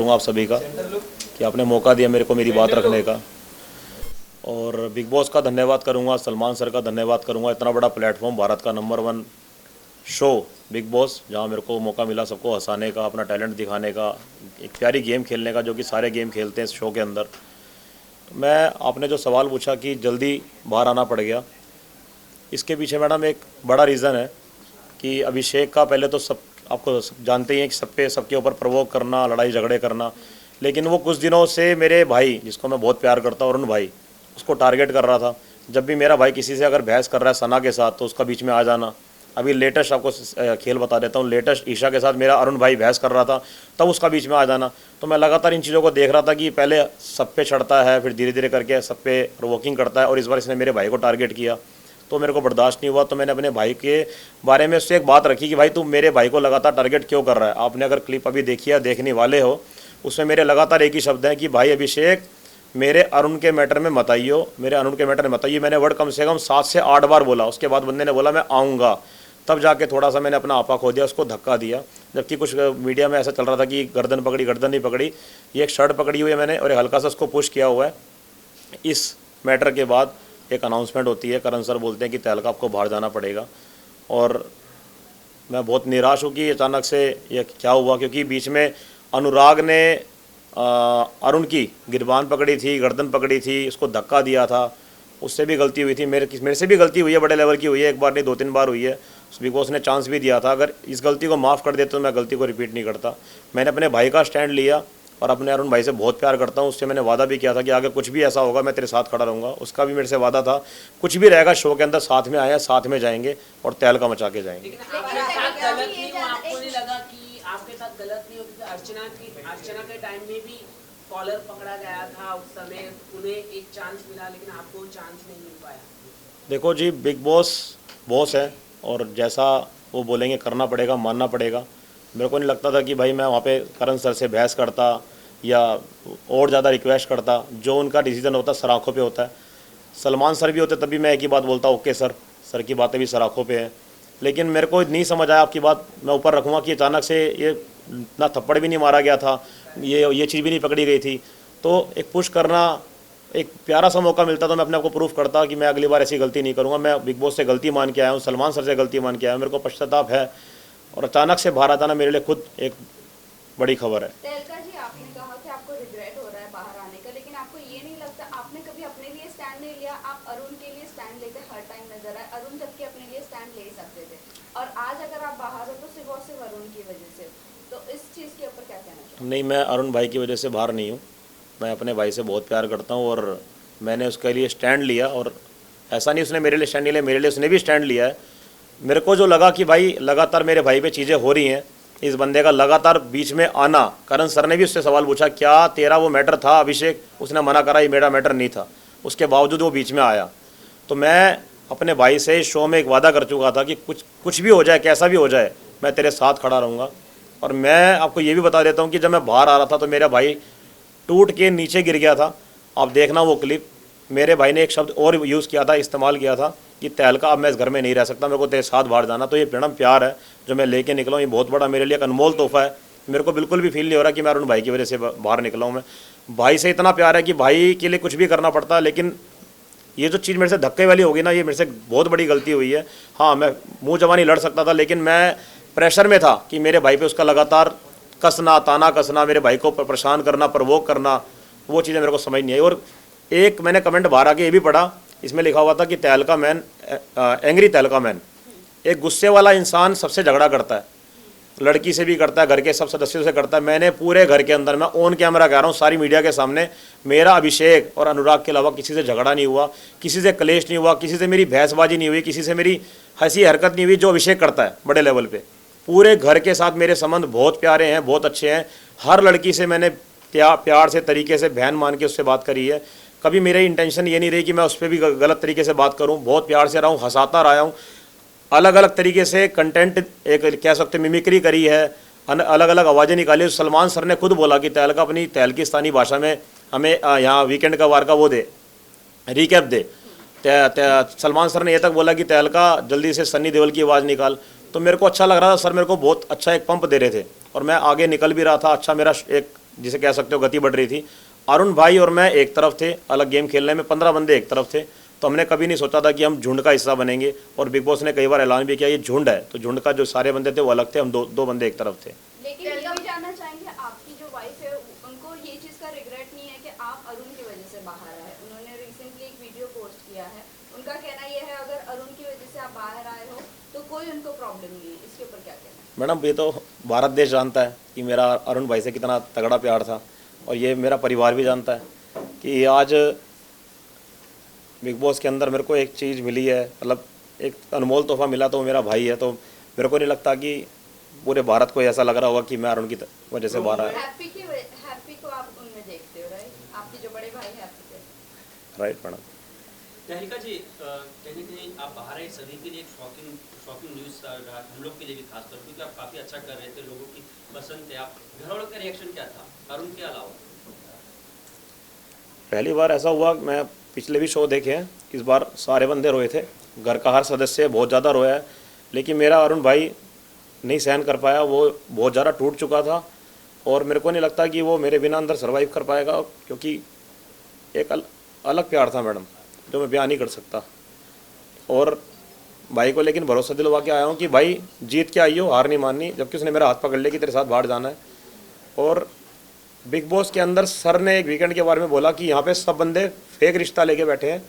करूँगा आप सभी का कि आपने मौका दिया मेरे को मेरी बात रखने का। और बिग बॉस का धन्यवाद करूँगा, सलमान सर का धन्यवाद करूँगा। इतना बड़ा प्लेटफॉर्म, भारत का नंबर 1 शो बिग बॉस, जहाँ मेरे को मौका मिला सबको हंसाने का, अपना टैलेंट दिखाने का, एक प्यारी गेम खेलने का, जो कि सारे गेम खेलते हैं इस शो के अंदर। मैं आपने जो सवाल पूछा कि जल्दी बाहर आना पड़ गया, इसके पीछे मैडम एक बड़ा रीज़न है कि अभिषेक का पहले तो सब आपको जानते ही हैं कि सबके ऊपर प्रवोक करना, लड़ाई झगड़े करना, लेकिन वो कुछ दिनों से मेरे भाई, जिसको मैं बहुत प्यार करता हूँ, अरुण भाई, उसको टारगेट कर रहा था। जब भी मेरा भाई किसी से अगर बहस कर रहा है सना के साथ, तो उसका बीच में आ जाना। अभी लेटेस्ट आपको खेल बता देता हूँ, लेटेस्ट ईशा के साथ मेरा अरुण भाई बहस कर रहा था, तब उसका बीच में आ जाना। तो मैं लगातार इन चीज़ों को देख रहा था कि पहले सब पे चढ़ता है, फिर धीरे धीरे करके सब पे प्रोवोकिंग करता है, और इस बार इसने मेरे भाई को टारगेट किया, तो मेरे को बर्दाश्त नहीं हुआ। तो मैंने अपने भाई के बारे में उससे एक बात रखी कि भाई तू मेरे भाई को लगातार टारगेट क्यों कर रहा है। आपने अगर क्लिप अभी देखी है, देखने वाले हो, उसमें मेरे लगातार एक ही शब्द है कि भाई अभिषेक, मेरे अरुण के मैटर में मत आइयो, मेरे अरुण के मैटर में मत आइए। मैंने वर्ड कम से कम 7 से 8 बार बोला। उसके बाद बंदे ने बोला मैं आऊँगा, तब जाके थोड़ा सा मैंने अपना आपा खो दिया, उसको धक्का दिया। जबकि कुछ मीडिया में ऐसा चल रहा था कि गर्दन पकड़ी, गर्दन नहीं पकड़ी, ये एक शर्ट पकड़ी हुई है मैंने, और हल्का सा उसको पुश किया हुआ है। इस मैटर के बाद एक अनाउंसमेंट होती है, करण सर बोलते हैं कि तहलका आपको बाहर जाना पड़ेगा। और मैं बहुत निराश हूँ कि अचानक से ये क्या हुआ, क्योंकि बीच में अनुराग ने अरुण की गिरबान पकड़ी थी, गर्दन पकड़ी थी, उसको धक्का दिया था, उससे भी गलती हुई थी। मेरे से भी गलती हुई है, बड़े लेवल की हुई है, एक बार नहीं 2-3 बार हुई है। बिग बॉस ने चांस भी दिया था, अगर इस गलती को माफ़ कर देते तो मैं गलती को रिपीट नहीं करता। मैंने अपने भाई का स्टैंड लिया, और अपने अरुण भाई से बहुत प्यार करता हूँ। उससे मैंने वादा भी किया था कि अगर कुछ भी ऐसा होगा मैं तेरे साथ खड़ा रहूँगा। उसका भी मेरे से वादा था, कुछ भी रहेगा शो के अंदर साथ में आए, साथ में जाएंगे और तहलका मचा के जाएंगे। आपको नहीं लगा कि आपके साथ गलत नहीं हो, क्योंकि अर्चना के टाइम में भी कॉलर पकड़ा गया था, उस समय उन्हें एक चांस मिला, लेकिन आपको चांस नहीं मिल पाया। देखो जी, बिग बॉस है, और जैसा वो बोलेंगे करना पड़ेगा, मानना पड़ेगा। मेरे को नहीं लगता था कि भाई मैं वहाँ पे करण सर से बहस करता या और ज़्यादा रिक्वेस्ट करता। जो उनका डिसीजन होता है सर आँखों पे होता है। सलमान सर भी होते तभी मैं एक ही बात बोलता, ओके सर की बातें भी सर आँखों पे हैं। लेकिन मेरे को नहीं समझ आया, आपकी बात मैं ऊपर रखूँगा, कि अचानक से ये ना थप्पड़ भी नहीं मारा गया था, ये चीज़ भी नहीं पकड़ी गई थी। तो एक पुश करना, एक प्यारा सा मौका मिलता तो मैं अपने आप को प्रूफ करता कि मैं अगली बार ऐसी गलती नहीं करूँगा। मैं बिग बॉस से गलती मान के आया हूँ, सलमान सर से गलती मान के आया हूँ, मेरे को पश्चाताप है। और अचानक से बाहर आता ना, मेरे लिए खुद एक बड़ी खबर है। तहलका जी, आपने कहा कि आपको रिग्रेट हो रहा है बाहर आने का, लेकिन आपको ये नहीं लगता आपने कभी अपने लिए स्टैंड नहीं लिया? आप अरुण के लिए स्टैंड लेते हर टाइम नजर आए, अरुण जबकि अपने लिए स्टैंड ले सकते थे, और आज अगर आप बाहर हो तो सिर्फ और सिर्फ अरुण की वजह से। तो इस चीज़ के ऊपर क्या कहना चाहिए? नहीं, मैं अरुण भाई की वजह से बाहर नहीं हूँ। मैं अपने भाई से बहुत प्यार करता हूँ, और मैंने उसके लिए स्टैंड लिया। और ऐसा नहीं उसने मेरे लिए स्टैंड नहीं लिया, मेरे लिए उसने भी स्टैंड लिया है। मेरे को जो लगा कि भाई लगातार मेरे भाई पे चीज़ें हो रही हैं, इस बंदे का लगातार बीच में आना। करण सर ने भी उससे सवाल पूछा, क्या तेरा वो मैटर था अभिषेक? उसने मना करा, ये मेरा मैटर नहीं था। उसके बावजूद वो बीच में आया। तो मैं अपने भाई से इस शो में एक वादा कर चुका था कि कुछ भी हो जाए, कैसा भी हो जाए, मैं तेरे साथ खड़ा रहूँगा। और मैं आपको ये भी बता देता हूँ कि जब मैं बाहर आ रहा था तो मेरा भाई टूट के नीचे गिर गया था। आप देखना वो क्लिप, मेरे भाई ने एक शब्द और यूज़ किया था, इस्तेमाल किया था कि तहलका अब मैं इस घर में नहीं रह सकता, मेरे को तेरे साथ बाहर जाना। तो ये मैडम प्यार है जो मैं लेके निकला हूँ, ये बहुत बड़ा मेरे लिए एक अनमोल तोहफा है। मेरे को बिल्कुल भी फील नहीं हो रहा कि मैं अरुण भाई की वजह से बाहर निकला हूँ। मैं भाई से इतना प्यार है कि भाई के लिए कुछ भी करना पड़ता है। लेकिन ये जो चीज़ मेरे से धक्के वाली होगी ना, ये मेरे से बहुत बड़ी गलती हुई है। हाँ, मैं मुँह जवानी लड़ सकता था, लेकिन मैं प्रेशर में था कि मेरे भाई पे उसका लगातार कसना, ताना कसना, मेरे भाई को परेशान करना, प्रवोक करना, वो चीज़ें मेरे को समझ नहीं आई। और एक मैंने कमेंट बाहर आके ये भी पढ़ा, इसमें लिखा हुआ था कि तहलका मैन, एंग्री तहलका मैन। एक गुस्से वाला इंसान सबसे झगड़ा करता है, लड़की से भी करता है, घर के सब सदस्यों से करता है। मैंने पूरे घर के अंदर, मैं ऑन कैमरा कह रहा हूँ, सारी मीडिया के सामने, मेरा अभिषेक और अनुराग के अलावा किसी से झगड़ा नहीं हुआ, किसी से क्लेश नहीं हुआ, किसी से मेरी बहसबाजी नहीं हुई, किसी से मेरी हंसी हरकत नहीं हुई, जो अभिषेक करता है बड़े लेवल पे। पूरे घर के साथ मेरे संबंध बहुत प्यारे हैं, बहुत अच्छे हैं। हर लड़की से मैंने प्यार से, तरीके से, बहन मान के उससे बात करी है। कभी मेरी इंटेंशन ये नहीं रही कि मैं उस पर भी गलत तरीके से बात करूं। बहुत प्यार से रहा हूं, हंसाता रहा हूं, अलग अलग तरीके से कंटेंट, एक कह सकते मिमिक्री करी है, अलग अलग आवाज़ें निकाली। सलमान सर ने खुद बोला कि तहलका अपनी तहलकिस्तानी भाषा में हमें यहाँ वीकेंड का वार का वो दे, रिकैप दे। सलमान सर ने यह तक बोला कि तहलका जल्दी से सन्नी देओल की आवाज़ निकाल। तो मेरे को अच्छा लग रहा था, सर मेरे को बहुत अच्छा एक पंप दे रहे थे और मैं आगे निकल भी रहा था। अच्छा मेरा एक जिसे कह सकते हो गति बढ़ रही थी। अरुण भाई और मैं एक तरफ थे, अलग गेम खेलने में 15 बंदे एक तरफ थे, तो हमने कभी नहीं सोचा था कि हम झुंड का हिस्सा बनेंगे। और बिग बॉस ने कई बार ऐलान भी किया ये झुंड है, तो झुंड का जो सारे बंदे थे वो अलग थे, हम दो बंदे एक तरफ थे। लेकिन ये भी जानना चाहेंगे, आपकी जो वाइफ है उनको ये चीज़ का रिग्रेट नहीं है कि आप अरुण की वजह से बाहर आए? उन्होंने रिसेंटली एक वीडियो पोस्ट किया है, उनका कहना ये है अगर अरुण की वजह से आप बाहर आए हो तो कोई उनको प्रॉब्लम नहीं है। इसके ऊपर क्या कहना है? मैडम ये तो भारत देश जानता है कि मेरा अरुण भाई से कितना तगड़ा प्यार था, और ये मेरा परिवार भी जानता है कि आज बिग बॉस के अंदर मेरे को एक चीज़ मिली है, मतलब एक अनमोल तोहफा मिला, तो वो मेरा भाई है। तो मेरे को नहीं लगता कि पूरे भारत को ऐसा लग रहा होगा कि मैं अरुण की वजह से बाहर आया। हैप्पी को आप उनमें देखते हो, राइट? आपके जो बड़े भाई हैप्पी थे, राइट मैडम। तहरीका जी, कहीं ना कहीं आप बाहर आए, सभी के लिए एक शॉकिंग न्यूज़ रहा, हम लोग के लिए भी खासतौर क्योंकि आप काफ़ी अच्छा कर रहे थे, लोगों की पसंद थे। आप घर वालों का रिएक्शन क्या था अरुण के अलावा? पहली बार ऐसा हुआ, मैं पिछले भी शो देखे हैं, इस बार सारे बंदे रोए थे, घर का हर सदस्य बहुत ज़्यादा रोया है, लेकिन मेरा अरुण भाई नहीं सहन कर पाया, वो बहुत ज़्यादा टूट चुका था। और मेरे को नहीं लगता कि वो मेरे बिना अंदर सर्वाइव कर पाएगा, क्योंकि एक अलग प्यार था मैडम, जो मैं बयान नहीं कर सकता। और भाई को लेकिन भरोसा दिलवा के आया हूँ कि भाई जीत के आई हो, हार नहीं माननी, जबकि उसने मेरा हाथ पकड़ लिया कि तेरे साथ बाहर जाना है। और बिग बॉस के अंदर सर ने एक वीकेंड के बारे में बोला कि यहाँ पे सब बंदे फेक रिश्ता लेके बैठे हैं,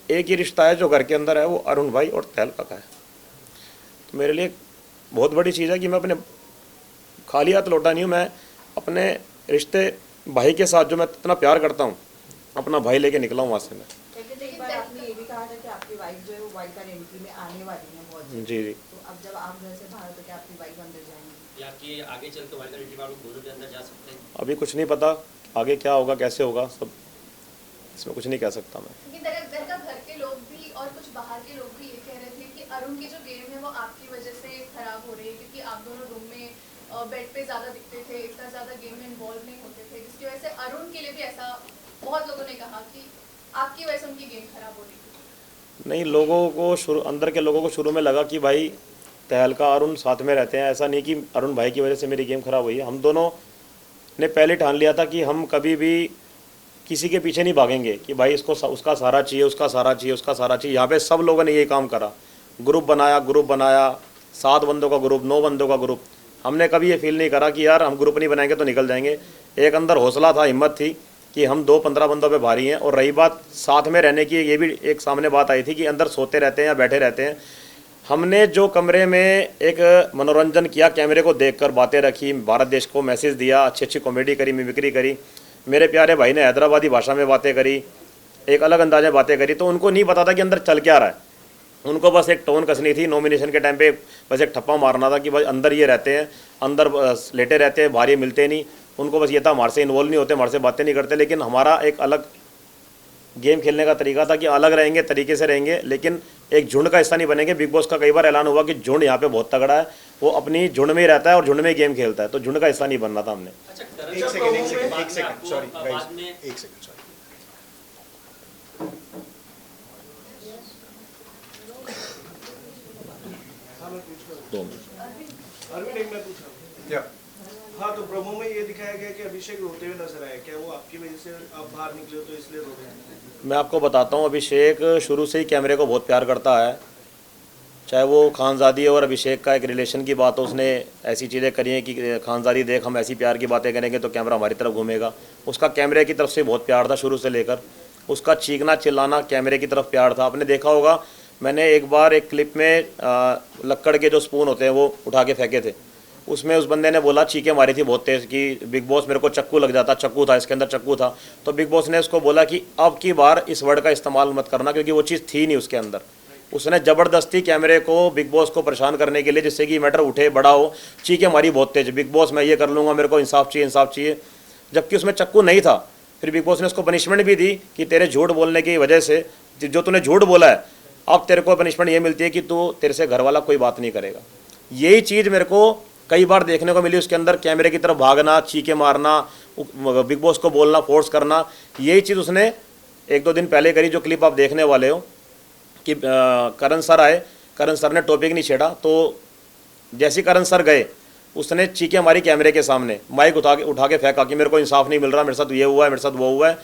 एक ही रिश्ता है जो घर के अंदर है, वो अरुण भाई और तहलका का है। तो मेरे लिए बहुत बड़ी चीज़ है कि मैं अपने खाली हाथ लौटा नहीं हूँ, मैं अपने रिश्ते भाई के साथ जो मैं इतना प्यार करता हूँ, अपना भाई लेके निकला हूँ वहाँ से मैं। लेकिन एक बार आपने ये भी कहा था कि आपकी वाइफ जो है वो वाइल्ड कार्ड एंट्री में आने वाली है बहुत जल्द। जी जी। तो अब जब आप घर से बाहर तो क्या आपकी वाइफ अंदर जाएंगी? या कि आगे चल के वाइल्ड कार्ड एंट्री वालों दोनों भी अंदर जा सकते हैं? अभी कुछ नहीं पता आगे क्या होगा, कैसे होगा, सब इसमें कुछ नहीं कह सकता मैं। लेकिन दरअसल घर के लोग भी और कुछ बाहर के लोग भी ये कह रहे थे कि अरुण की जो गेम है वो आपकी वजह से खराब हो रही है, क्योंकि आप दोनों रूम में बेड पे ज़्यादा दिखते थे, इतना ज़्यादा गेम में इन्वॉल्व नहीं होते थे, जिसकी वजह से अरुण के लिए भी ऐसा बहुत लोगों ने कहा कि आपकी वजह से उनकी गेम खराब हो रही थी। नहीं, लोगों को अंदर के लोगों को शुरू में लगा कि भाई तहलका अरुण साथ में रहते हैं, ऐसा नहीं कि अरुण भाई की वजह से मेरी गेम खराब हुई है। हम दोनों ने पहले ठान लिया था कि हम कभी भी किसी के पीछे नहीं भागेंगे कि भाई इसको उसका सहारा चाहिए, उसका सहारा चाहिए, उसका सहारा चाहिए। यहाँ पे सब लोगों ने यही काम करा, ग्रुप बनाया, 7 बंदों का ग्रुप, 9 बंदों का ग्रुप। हमने कभी ये फील नहीं करा कि यार हम ग्रुप नहीं बनाएंगे तो निकल जाएंगे। एक अंदर हौसला था, हिम्मत थी कि हम 2-15 बंदों पे भारी हैं। और रही बात साथ में रहने की, ये भी एक सामने बात आई थी कि अंदर सोते रहते हैं या बैठे रहते हैं। हमने जो कमरे में एक मनोरंजन किया, कैमरे को देखकर बातें रखी, भारत देश को मैसेज दिया, अच्छी कॉमेडी करी, मिमिक्री करी, मेरे प्यारे भाई ने हैदराबादी भाषा में बातें करी, एक अलग अंदाज में बातें करी, तो उनको नहीं पता था कि अंदर चल क्या रहा है। उनको बस एक टोन कसनी थी, नॉमिनेशन के टाइम पे बस एक ठप्पा मारना था कि भाई अंदर ये रहते हैं, अंदर लेटे रहते हैं, बाहर ये मिलते नहीं। उनको बस ये था हमारे से इन्वॉल्व नहीं होते, हमारे से बातें नहीं करते। लेकिन हमारा एक अलग गेम खेलने का तरीका था कि अलग रहेंगे, तरीके से रहेंगे, लेकिन एक झुंड का हिस्सा नहीं बनेंगे। बिग बॉस का कई बार ऐलान हुआ कि झुंड यहाँ पे बहुत तगड़ा है, वो अपनी झुंड में ही रहता है और झुंड में ही गेम खेलता है, तो झुंड का हिस्सा नहीं बनना था हमने। अच्छा, एक सेकंड सॉरी बाद में एक सेकंड सॉरी। अरविंद, एक मैं पूछ रहा हूँ। क्या हाँ, तो प्रोमो में ये दिखाया गया कि अभिषेक रोते हुए नजर आए, क्या वो आपकी वजह से आप बाहर निकले हो तो इसलिए रो रहे हैं? मैं आपको बताता हूँ, अभिषेक शुरू से ही कैमरे को बहुत प्यार करता है। चाहे वो खानजादी और अभिषेक का एक रिलेशन की बात हो, उसने ऐसी चीज़ें करी हैं कि खानजादी देख हम ऐसी प्यार की बातें करेंगे तो कैमरा हमारी तरफ घूमेगा। उसका कैमरे की तरफ से बहुत प्यार था शुरू से लेकर, उसका चीखना चिल्लाना कैमरे की तरफ प्यार था। आपने देखा होगा, मैंने एक बार एक क्लिप में लक्कड़ के जो स्पून होते हैं वो उठा के फेंके थे, उसमें उस बंदे ने बोला, चीखें मारी थी बहुत तेज़ कि बिग बॉस मेरे को चक्कू लग जाता, चक्कू था इसके अंदर, चक्कू था। तो बिग बॉस ने उसको बोला कि अब की बार इस वर्ड का इस्तेमाल मत करना, क्योंकि वो चीज़ थी नहीं उसके अंदर। उसने ज़बरदस्ती कैमरे को, बिग बॉस को परेशान करने के लिए, जिससे कि मैटर उठे बड़ा हो, चीखें मारी बहुत तेज, बिग बॉस मैं ये कर लूँगा, मेरे को इंसाफ चाहिए, इंसाफ चाहिए, जबकि उसमें चक्कू नहीं था। फिर बिग बॉस ने उसको पनिशमेंट भी दी कि तेरे झूठ बोलने की वजह से, जो तूने झूठ बोला है, अब तेरे को पनिशमेंट ये मिलती है कि तू, तेरे से घर वाला कोई बात नहीं करेगा। यही चीज़ मेरे को कई बार देखने को मिली उसके अंदर, कैमरे की तरफ भागना, चीखे मारना, बिग बॉस को बोलना, फोर्स करना। यही चीज़ उसने 1-2 दिन पहले करी, जो क्लिप आप देखने वाले हो कि करण सर आए, करण सर ने टॉपिक नहीं छेड़ा, तो जैसे ही करण सर गए उसने चीखें मारी कैमरे के सामने, माइक उठा के फेंका कि मेरे को इंसाफ नहीं मिल रहा, मेरे साथ ये हुआ है, मेरे साथ वो हुआ है।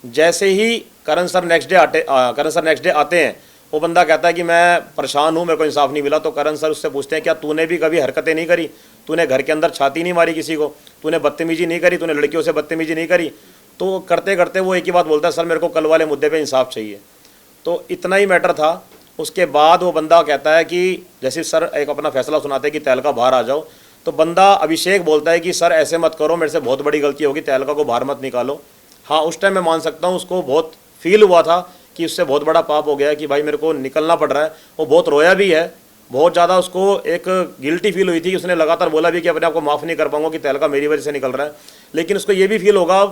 जैसे ही करण सर नेक्स्ट डे आते हैं, वो बंदा कहता है कि मैं परेशान हूँ, मेरे को इंसाफ नहीं मिला। तो करण सर उससे पूछते हैं क्या तूने भी कभी हरकतें नहीं करी, तूने घर के अंदर छाती नहीं मारी किसी को, तूने बदतमीजी नहीं करी, तूने लड़कियों से बदतमीजी नहीं करी। तो करते करते वो एक ही बात बोलता है, सर मेरे को कल वाले मुद्दे पे इंसाफ चाहिए। तो इतना ही मैटर था। उसके बाद वो बंदा कहता है कि जैसे सर एक अपना फैसला सुनाते हैं कि तहलका बाहर आ जाओ, तो बंदा अभिषेक बोलता है कि सर ऐसे मत करो, मेरे से बहुत बड़ी गलती होगी, तहलका को बाहर मत निकालो। हाँ, उस टाइम मैं मान सकता हूँ, उसको बहुत फील हुआ था कि उससे बहुत बड़ा पाप हो गया कि भाई मेरे को निकलना पड़ रहा है। वो बहुत रोया भी है, बहुत ज़्यादा उसको एक गिल्टी फील हुई थी। उसने लगातार बोला भी कि अपने आप को माफ़ नहीं कर पाऊंगा कि तहलका मेरी वजह से निकल रहा है। लेकिन उसको ये भी फील होगा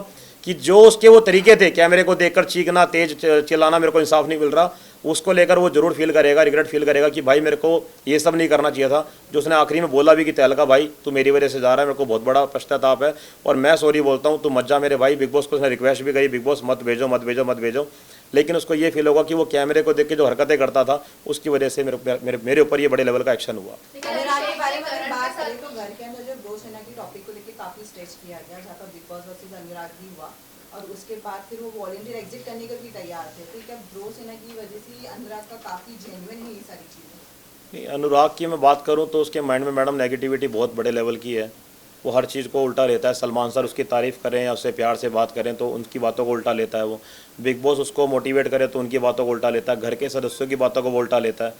कि जो उसके वो तरीके थे, कैमरे को देखकर चीखना, तेज चिल्लाना, मेरे को इंसाफ नहीं मिल रहा, उसको लेकर वो जरूर फील करेगा, रिग्रेट फील करेगा कि भाई मेरे को ये सब नहीं करना चाहिए था। जो उसने आखिरी में बोला भी कि तहलका भाई तू मेरी वजह से जा रहा है, मेरे को बहुत बड़ा पश्चाताप है और मैं सॉरी बोलता हूँ, तू मत जा मेरे भाई। बिग बॉस को उसने रिक्वेस्ट भी करी, बिग बॉस मत भेजो मत भेजो मत भेजो। लेकिन उसको ये फील होगा कि वो कैमरे को देख के जो हरकतें करता था, उसकी वजह से मेरे ऊपर ये बड़े लेवल का एक्शन हुआ। अनुराग के बारे में अगर बात करें तो घर के अंदर जो ब्रो सेना की टॉपिक को लेकर काफी स्ट्रेच किया गया, जहाँ पर बिग बॉस वर्सेस अनुराग भी हुआ और उसके बाद फिर वो वॉलंटियर एग्जिट करने के भी तैयार थे। तो क्या ब्रो सेना की वजह से अनुराग का काफी जेन्युइन है ये सारी चीजें? अनुराग की मैं बात करूं तो उसके माइंड में मैडम नेगेटिविटी बहुत बड़े लेवल की है। वो हर चीज़ को उल्टा लेता है। सलमान सर उसकी तारीफ़ करें या उससे प्यार से बात करें तो उनकी बातों को उल्टा लेता है। वो बिग बॉस उसको मोटिवेट करे तो उनकी बातों को उल्टा लेता है। घर के सदस्यों की बातों को वो उल्टा लेता है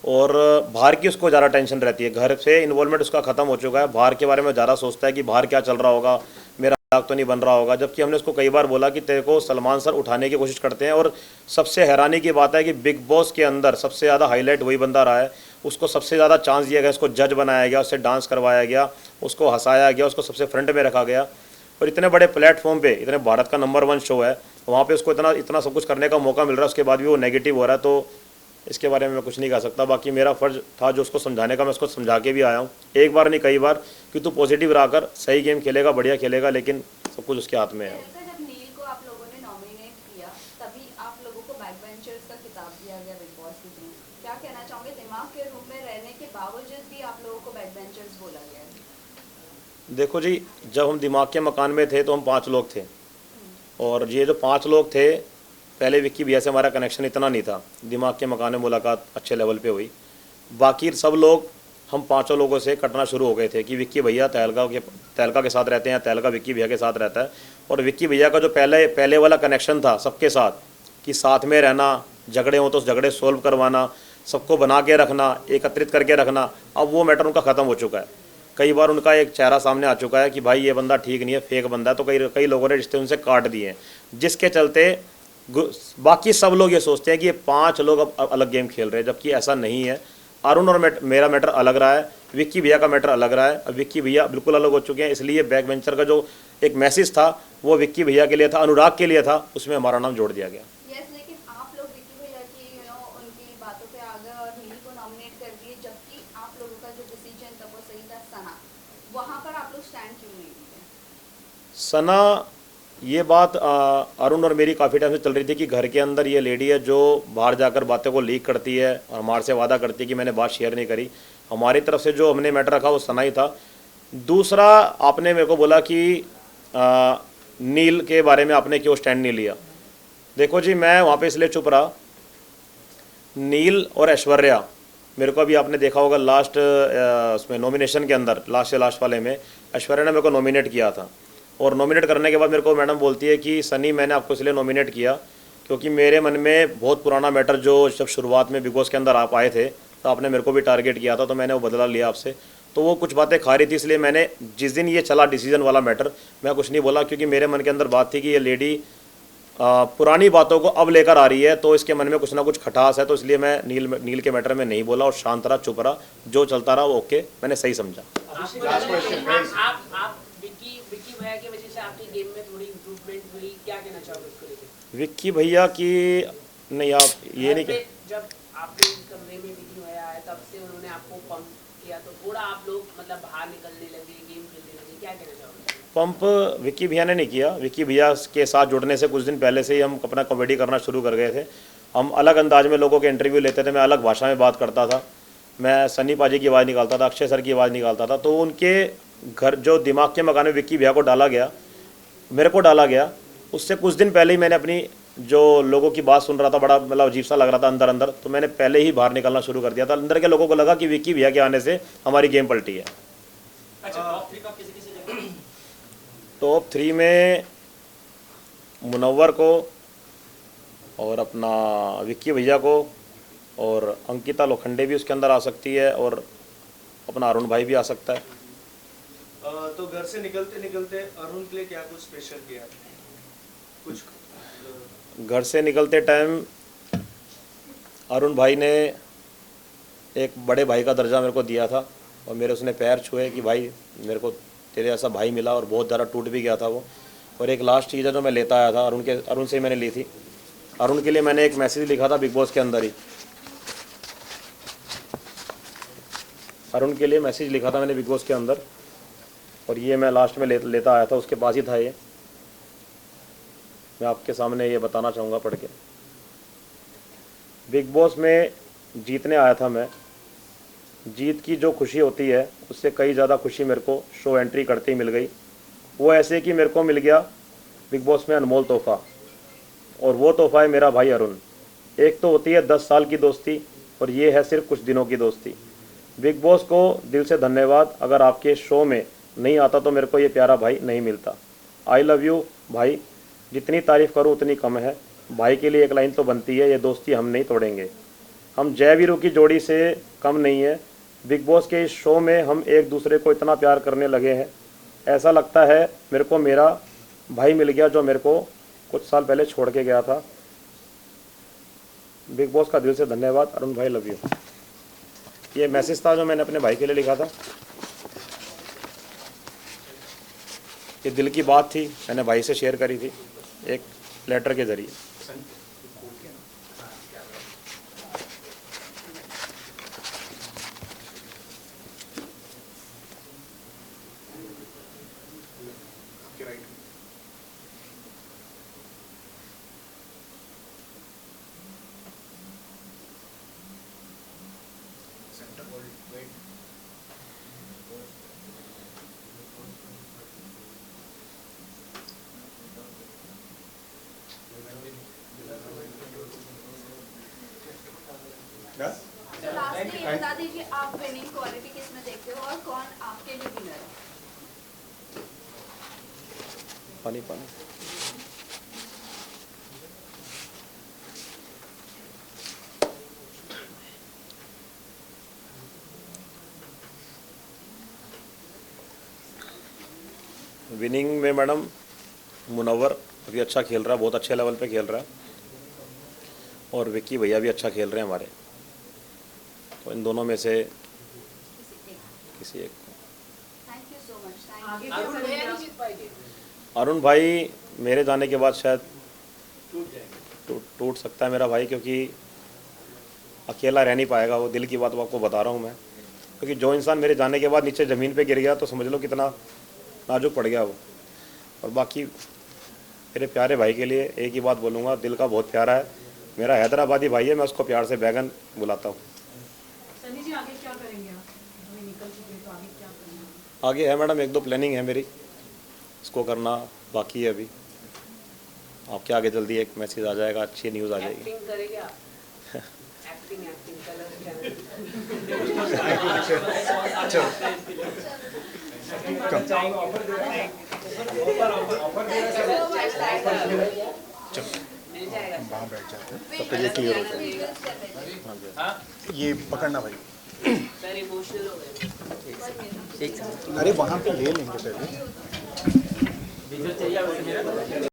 और बाहर की उसको ज़्यादा टेंशन रहती है। घर से इन्वॉल्वमेंट उसका ख़त्म हो चुका है। बाहर के बारे में ज़्यादा सोचता है कि बाहर क्या चल रहा होगा, मेरा मजाक तो नहीं बन रहा होगा। जबकि हमने उसको कई बार बोला कि तेरे को सलमान सर उठाने की कोशिश करते हैं। और सबसे हैरानी की बात है कि बिग बॉस के अंदर सबसे ज़्यादा हाईलाइट वही बंदा रहा है। उसको सबसे ज़्यादा चांस दिया गया, उसको जज बनाया गया, उससे डांस करवाया गया, उसको हंसाया गया, उसको सबसे फ्रंट में रखा गया। और इतने बड़े प्लेटफॉर्म पे, इतने भारत का नंबर 1 शो है, वहाँ पे उसको इतना सब कुछ करने का मौका मिल रहा है, उसके बाद भी वो नेगेटिव हो रहा है। तो इसके बारे में मैं कुछ नहीं कह सकता। बाकी मेरा फ़र्ज़ था जो उसको समझाने का, मैं उसको समझा के भी आया हूँ एक बार नहीं कई बार कि तू पॉजिटिव रह, सही गेम खेलेगा, बढ़िया खेलेगा, लेकिन सब कुछ उसके हाथ में है। जब नील को आप लोगों ने नॉमिनेट किया तभी आप लोगों को बैक बेंचर्स का खिताब दिया गया बिग बॉस के थ्रू। क्या कहना चाहोगे, दिमाग के रूप में रहने के बावजूद भी आप लोगों को बैक बेंचर्स बोला गया है? देखो जी, जब हम दिमाग के मकान में थे तो हम 5 लोग थे और ये जो 5 लोग थे, पहले विक्की भैया से हमारा कनेक्शन इतना नहीं था। दिमाग के मकान में मुलाकात अच्छे लेवल पे हुई। बाकी सब लोग हम 5 लोगों से कटना शुरू हो गए थे कि विक्की भैया तहलका के साथ रहते हैं, तहलका विक्की भैया के साथ रहता है। और विक्की भैया का जो पहले वाला कनेक्शन था सबके साथ कि साथ में रहना, झगड़े हो तो झगड़े सोल्व करवाना, सबको बना के रखना, एकत्रित करके रखना, अब वो मैटर उनका ख़त्म हो चुका है। कई बार उनका एक चेहरा सामने आ चुका है कि भाई ये बंदा ठीक नहीं है, फेक बंदा है। तो कई लोगों ने रिश्ते उनसे काट दिए हैं, जिसके चलते बाकी सब लोग ये सोचते हैं कि ये 5 लोग अब अलग गेम खेल रहे हैं, जबकि ऐसा नहीं है। अरुण और मेरा मैटर अलग रहा है, विक्की भैया का मैटर अलग रहा है। अब विक्की भैया बिल्कुल अलग हो चुके हैं, इसलिए बैक बेंचर का जो एक मैसेज था वो विक्की भैया के लिए था, अनुराग के लिए था, उसमें हमारा नाम जोड़ दिया गया। यस, लेकिन आप लोग विक्की भैया की उनकी बातों पे आ गए और नील को नॉमिनेट कर दिए, जबकि आप लोगों का जो डिसीजन था वो सही था। सना, वहाँ पर आप लोग स्टैंड क्यों नहीं लिए? सना, ये बात अरुण और मेरी काफ़ी टाइम से चल रही थी कि घर के अंदर ये लेडी है जो बाहर जाकर बातें को लीक करती है और हमारे से वादा करती है कि मैंने बात शेयर नहीं करी। हमारी तरफ से जो हमने मैटर रखा वो सना ही था। दूसरा, आपने मेरे को बोला कि नील के बारे में आपने क्यों स्टैंड नहीं लिया। देखो जी, मैं वहाँ पे इसलिए चुप रहा, नील और ऐश्वर्या, मेरे को अभी आपने देखा होगा लास्ट उसमें नॉमिनेशन के अंदर, लास्ट से लास्ट वाले में ऐश्वर्या ने मेरे को नॉमिनेट किया था। और नॉमिनेट करने के बाद मेरे को मैडम बोलती है कि सनी, मैंने आपको इसलिए नॉमिनेट किया क्योंकि मेरे मन में बहुत पुराना मैटर, जो जब शुरुआत में बिग बॉस के अंदर आप आए थे तो आपने मेरे को भी टारगेट किया था, तो मैंने वो बदला लिया आपसे। तो वो कुछ बातें खा रही थी, इसलिए मैंने जिस दिन ये चला डिसीजन वाला मैटर, मैं कुछ नहीं बोला क्योंकि मेरे मन के अंदर बात थी कि ये लेडी पुरानी बातों को अब लेकर आ रही है, तो इसके मन में कुछ ना कुछ खटास है। तो इसलिए मैं नील के मैटर में नहीं बोला और शांत रहा, चुप रहा, जो चलता रहा वो ओके, मैंने सही समझा। आप विक्की भैया की वजह से आपकी गेम में थोड़ी इम्प्रूवमेंट हुई, क्या कहना चाहोगे उसको लेकर? विक्की भैया की नहीं, आप ये नहीं जब आपके कमरे में विक्की भैया आए तब से उन्होंने आपको पंप किया, तो थोड़ा आप लोग मतलब बाहर निकलने लगे, गेम खेलने लगे, क्या कहना चाहोगे? पंप विक्की भैया ने नहीं किया। विक्की भैया के साथ जुड़ने से कुछ दिन पहले से ही हम अपना कॉमेडी करना शुरू कर गए थे। हम अलग अंदाज में लोगों के इंटरव्यू लेते थे, मैं अलग भाषा में बात करता था मैं सन्नी पाजी की आवाज़ निकालता था, अक्षय सर की आवाज़ निकालता था, तो उनके घर जो दिमाग के मकान में विक्की भैया को डाला गया, मेरे को डाला गया, उससे कुछ दिन पहले ही मैंने अपनी जो लोगों की बात सुन रहा था, बड़ा मतलब अजीब सा लग रहा था अंदर अंदर, तो मैंने पहले ही बाहर निकलना शुरू कर दिया था। अंदर के लोगों को लगा कि विक्की भैया के आने से हमारी गेम पलटी है। अच्छा, टॉप 3 का किसी किसी जगह टॉप 3 में मुनव्वर को और अपना विक्की भैया को और अंकिता लोखंडे भी उसके अंदर आ सकती है और अपना अरुण भाई भी आ सकता है। तो घर से निकलते निकलते अरुण के लिए क्या कुछ स्पेशल किया कुछ? घर से निकलते टाइम अरुण भाई ने एक बड़े भाई का दर्जा मेरे को दिया था और मेरे उसने पैर छुए कि भाई मेरे को तेरे ऐसा भाई मिला, और बहुत ज़्यादा टूट भी गया था वो। और एक लास्ट चीज़ है जो मैं लेता आया था अरुण से ही मैंने ली थी। अरुण के लिए मैंने एक मैसेज लिखा था बिग बॉस के अंदर ही, अरुण के लिए मैसेज लिखा था मैंने बिग बॉस के अंदर, और ये मैं लास्ट में लेता आया था, उसके पास ही था ये। मैं आपके सामने ये बताना चाहूँगा पढ़ के। बिग बॉस में जीतने आया था मैं, जीत की जो खुशी होती है उससे कई ज़्यादा खुशी मेरे को शो एंट्री करते ही मिल गई। वो ऐसे कि मेरे को मिल गया बिग बॉस में अनमोल तोहफा, और वो तोहफा है मेरा भाई अरुण। एक तो होती है 10 साल की दोस्ती और ये है सिर्फ कुछ दिनों की दोस्ती। बिग बॉस को दिल से धन्यवाद, अगर आपके शो में नहीं आता तो मेरे को ये प्यारा भाई नहीं मिलता। आई लव यू भाई, जितनी तारीफ़ करूँ उतनी कम है। भाई के लिए एक लाइन तो बनती है, ये दोस्ती हम नहीं तोड़ेंगे। हम जय वीरू की जोड़ी से कम नहीं है। बिग बॉस के इस शो में हम एक दूसरे को इतना प्यार करने लगे हैं, ऐसा लगता है मेरे को मेरा भाई मिल गया जो मेरे को कुछ साल पहले छोड़ के गया था। बिग बॉस का दिल से धन्यवाद अरुण भाई, लव यू। ये मैसेज था जो मैंने अपने भाई के लिए लिखा था। ये दिल की बात थी, मैंने भाई से शेयर करी थी एक लेटर के ज़रिए। तो लास्टली ये बता दीजिए आप विनिंग क्वालिटी किस में देखते हो और कौन आपके लिए विनर है? पानी पानी। विनिंग में मैडम मुनव्वर अभी अच्छा खेल रहा है, बहुत अच्छे लेवल पे खेल रहा है, और विक्की भैया भी अच्छा खेल रहे हैं हमारे। तो इन दोनों में से किसी एक को। Thank you so much. आगे अरुण भैया नहीं जीत पाएंगे। अरुण भाई मेरे जाने के बाद शायद टूट सकता है मेरा भाई, क्योंकि अकेला रह नहीं पाएगा वो। दिल की बात आपको बता रहा हूँ मैं, क्योंकि जो इंसान मेरे जाने के बाद नीचे ज़मीन पे गिर गया तो समझ लो कितना नाजुक पड़ गया वो। और बाकी मेरे प्यारे भाई के लिए एक ही बात बोलूँगा, दिल का बहुत प्यारा है, मेरा हैदराबादी भाई है, मैं उसको प्यार से बैगन बुलाता हूँ। सनी जी आगे क्या करेंगे आप? अभी निकल चुके हैं तो आगे क्या करेंगे? आगे है मैडम 1-2 प्लानिंग है मेरी, इसको करना बाकी है अभी। आपके आगे जल्दी एक मैसेज आ जाएगा, अच्छी न्यूज़ आ जाएगी। एक्टिंग करेंगे आप? एक्टिंग कलर मिल जाएगा। वहाँ बैठ जाते हैं। तब तक ये क्लियर हो जाएगा। ये पकड़ना भाई। सर इमोशनल हो गए। अरे वहाँ पे ले लेंगे पहले।